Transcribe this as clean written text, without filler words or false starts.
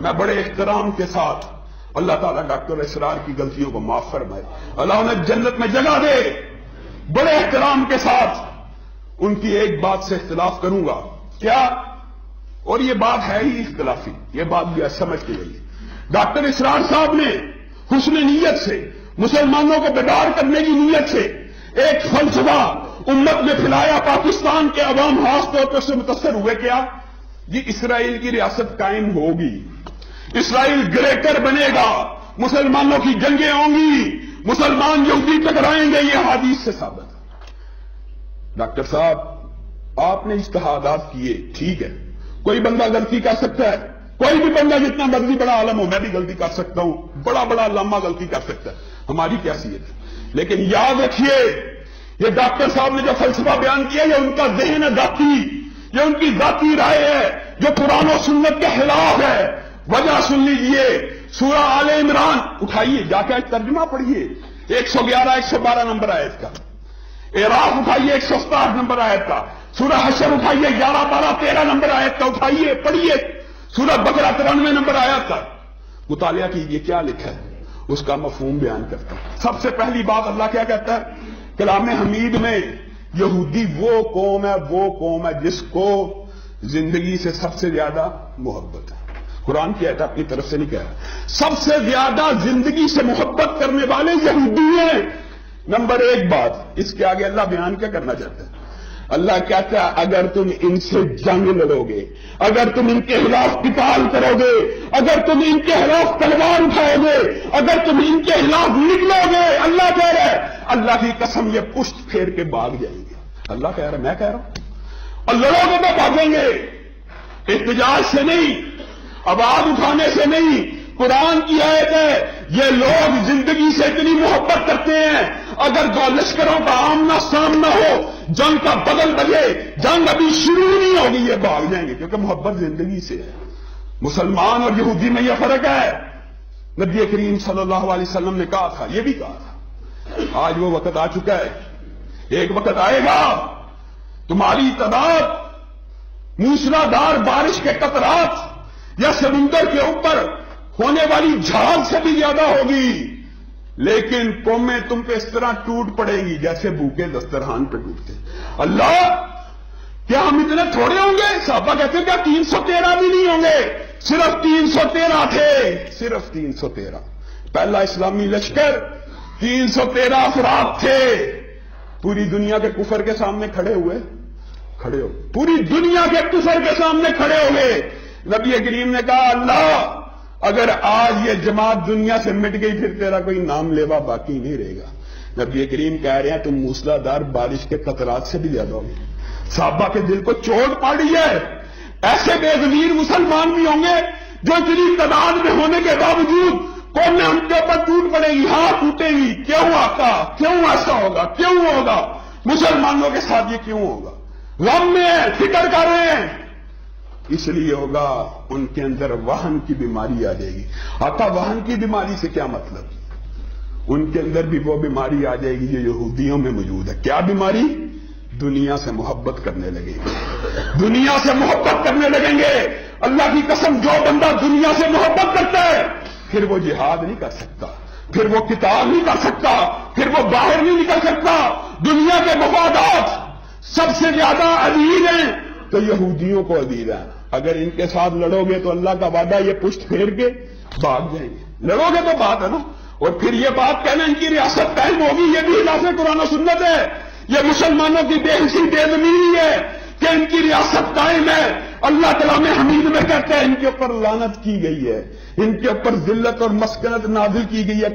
میں بڑے احترام کے ساتھ اللہ تعالیٰ ڈاکٹر اسرار کی غلطیوں کو معاف فرمائے، اللہ انہیں جنت میں جگہ دے، بڑے احترام کے ساتھ ان کی ایک بات سے اختلاف کروں گا، کیا؟ اور یہ بات ہے ہی اختلافی، یہ بات بھی سمجھ کے گئی۔ ڈاکٹر اسرار صاحب نے حسن نیت سے، مسلمانوں کو بیدار کرنے کی نیت سے ایک فلسفہ امت میں پھیلایا، پاکستان کے عوام خاص طور پر سے متاثر ہوئے، کیا؟ جی اسرائیل کی ریاست قائم ہوگی، اسرائیل گریٹر بنے گا، مسلمانوں کی جنگیں ہوں گی، مسلمان یہودی ٹکرائیں گے، یہ حدیث سے ثابت ہے۔ ڈاکٹر صاحب آپ نے اجتہادات کیے، ٹھیک ہے، کوئی بندہ غلطی کر سکتا ہے، کوئی بھی بندہ جتنا مرضی بڑا عالم ہو، میں بھی غلطی کر سکتا ہوں، بڑا علامہ غلطی کر سکتا ہے، ہماری کیا حیثیت ہے؟ لیکن یاد رکھیے یہ ڈاکٹر صاحب نے جو فلسفہ بیان کیا یہ ان کا ذہن ہے ذاتی، یہ ان کی ذاتی رائے ہے جو قرآن و سنت کے خلاف ہے۔ وجہ سن لیجئے، سورہ آل عمران اٹھائیے، جا کے ترجمہ پڑھیے، 111 112 نمبر آیت کا، اعراف اٹھائیے 167 نمبر آیت کا، سورہ حشر اٹھائیے 11 12 13 نمبر آیت کا، اٹھائیے پڑھیے، سورہ بقرہ 93 نمبر آیت کا مطالعہ کیجئے، کیا لکھا ہے، اس کا مفہوم بیان کرتا ہے۔ سب سے پہلی بات اللہ کیا کہتا ہے کلام حمید میں؟ یہودی وہ قوم ہے جس کو زندگی سے سب سے زیادہ محبت ہے۔ قرآن کی آیت اپنی طرف سے نہیں کہہ رہا، سب سے زیادہ زندگی سے محبت کرنے والے یہودی ہیں۔ نمبر ایک بات، اس کے آگے اللہ بیان کیا کرنا چاہتا ہے؟ اللہ کہتا ہے اگر تم ان سے جنگ لڑو گے، اگر تم ان کے خلاف قتال کرو گے، اگر تم ان کے خلاف تلوار اٹھاؤ گے، اگر تم ان کے خلاف نکلو گے، اللہ کہہ رہا ہے، اللہ کی قسم یہ پشت پھیر کے بھاگ جائیں گے۔ اللہ کہہ رہا ہے، میں کہہ رہا ہوں، اور لڑو گے تو بھاگیں گے، احتجاج سے نہیں، آواز اٹھانے سے نہیں، قرآن کی آیت ہے یہ لوگ زندگی سے اتنی محبت کرتے ہیں اگر دو لشکروں کا آمنا سامنا ہو، جنگ کا بدل بجے، جنگ ابھی شروع نہیں ہوگی، یہ بھاگ جائیں گے، کیونکہ محبت زندگی سے ہے۔ مسلمان اور یہودی میں یہ فرق ہے۔ نبی کریم صلی اللہ علیہ وسلم نے کہا تھا، یہ بھی کہا تھا، آج وہ وقت آ چکا ہے، ایک وقت آئے گا تمہاری تعداد موسلادھار بارش کے قطرات یا سمندر کے اوپر ہونے والی جھاگ سے بھی زیادہ ہوگی، لیکن قومیں تم پہ اس طرح ٹوٹ پڑے گی جیسے بھوکے دسترخوان پہ ٹوٹتے۔ اللہ کیا ہم اتنے تھوڑے ہوں گے؟ صحابہ کہتے ہیں کیا 313 بھی نہیں ہوں گے؟ صرف 313 تھے، صرف 313۔ پہلا اسلامی لشکر 313 افراد تھے، پوری دنیا کے کفر کے سامنے کھڑے ہو، پوری دنیا کے کفر کے سامنے کھڑے ہوئے۔ نبی کریم نے کہا اللہ اگر آج یہ جماعت دنیا سے مٹ گئی پھر تیرا کوئی نام لیوا باقی نہیں رہے گا۔ نبی کریم کہہ رہے ہیں تم موسلادھار بارش کے قطرات سے بھی زیادہ ہوگی۔ صحابہ کے دل کو چوٹ پاڑی ہے، ایسے بے ضمیر مسلمان بھی ہوں گے جو اتنی تعداد میں ہونے کے باوجود قومیں ان کے اوپر ٹوٹ پڑے گی، ہاں ٹوٹے گی، کیوں آقا، کیوں ایسا ہوگا، کیوں ہوگا، مسلمانوں کے ساتھ یہ کیوں ہوگا؟ غم میں فکر کر رہے ہیں، اس لیے ہوگا ان کے اندر وہن کی بیماری آ جائے گی۔ آقا وہن کی بیماری سے کیا مطلب؟ ان کے اندر بھی وہ بیماری آ جائے گی جو یہودیوں میں موجود ہے۔ کیا بیماری؟ دنیا سے محبت کرنے لگے گی، دنیا سے محبت کرنے لگیں گے۔ اللہ کی قسم جو بندہ دنیا سے محبت کرتا ہے پھر وہ جہاد نہیں کر سکتا، پھر وہ قتال نہیں کر سکتا، پھر وہ باہر نہیں نکل سکتا۔ دنیا کے مفادات سب سے زیادہ عزیز ہیں تو یہودیوں کو عزیز ہے، اگر ان کے ساتھ لڑو گے تو اللہ کا وعدہ یہ پشت پھیر کے بھاگ جائیں گے۔ لڑو گے تو بات ہے نا، اور پھر یہ بات کہنا ان کی ریاست قائم ہوگی، یہ بھی خلاف قرآن و سنت ہے، یہ مسلمانوں کی بے حسی بے ضمیری ہے کہ ان کی ریاست قائم ہے۔ اللہ کلام حمید میں کہتا ہے ان کے اوپر لعنت کی گئی ہے، ان کے اوپر ذلت اور مسکنت نازل کی گئی ہے۔